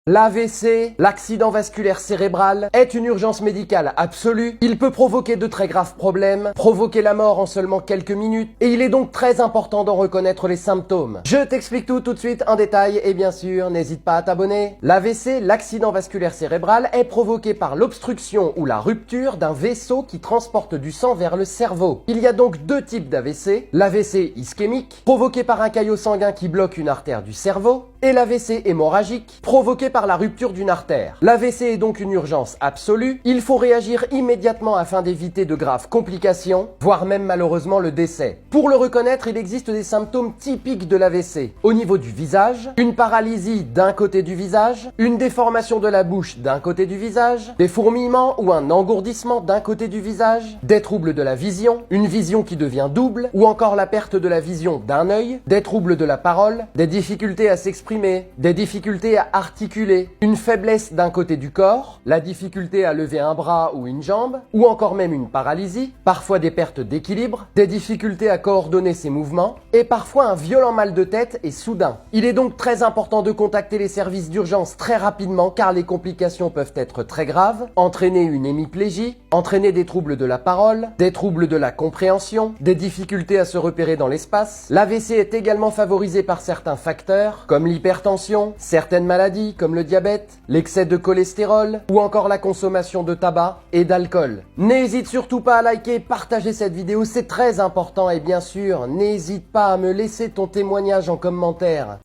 L'AVC, l'accident vasculaire cérébral, est une urgence médicale absolue. Il peut provoquer de très graves problèmes, provoquer la mort en seulement quelques minutes, et il est donc très important d'en reconnaître les symptômes. Je t'explique tout de suite en détail, et bien sûr, n'hésite pas à t'abonner. L'AVC, l'accident vasculaire cérébral, est provoqué par l'obstruction ou la rupture d'un vaisseau qui transporte du sang vers le cerveau. Il y a donc deux types d'AVC, l'AVC ischémique, provoqué par un caillot sanguin qui bloque une artère du cerveau, et l'AVC hémorragique, provoqué par la rupture d'une artère. L'AVC est donc une urgence absolue, il faut réagir immédiatement afin d'éviter de graves complications, voire même malheureusement le décès. Pour le reconnaître, il existe des symptômes typiques de l'AVC. Au niveau du visage, une paralysie d'un côté du visage, une déformation de la bouche d'un côté du visage, des fourmillements ou un engourdissement d'un côté du visage, des troubles de la vision, une vision qui devient double, ou encore la perte de la vision d'un œil, des troubles de la parole, des difficultés à s'exprimer, des difficultés à articuler, une faiblesse d'un côté du corps, la difficulté à lever un bras ou une jambe, ou encore même une paralysie, parfois des pertes d'équilibre, des difficultés à coordonner ses mouvements, et parfois un violent mal de tête et soudain. Il est donc très important de contacter les services d'urgence très rapidement car les complications peuvent être très graves, entraîner une hémiplégie, entraîner des troubles de la parole, des troubles de la compréhension, des difficultés à se repérer dans l'espace. L'AVC est également favorisé par certains facteurs, comme l'hypertension, certaines maladies comme le diabète, l'excès de cholestérol ou encore la consommation de tabac et d'alcool. N'hésite surtout pas à liker, partager cette vidéo, c'est très important et bien sûr, n'hésite pas à me laisser ton témoignage en commentaire.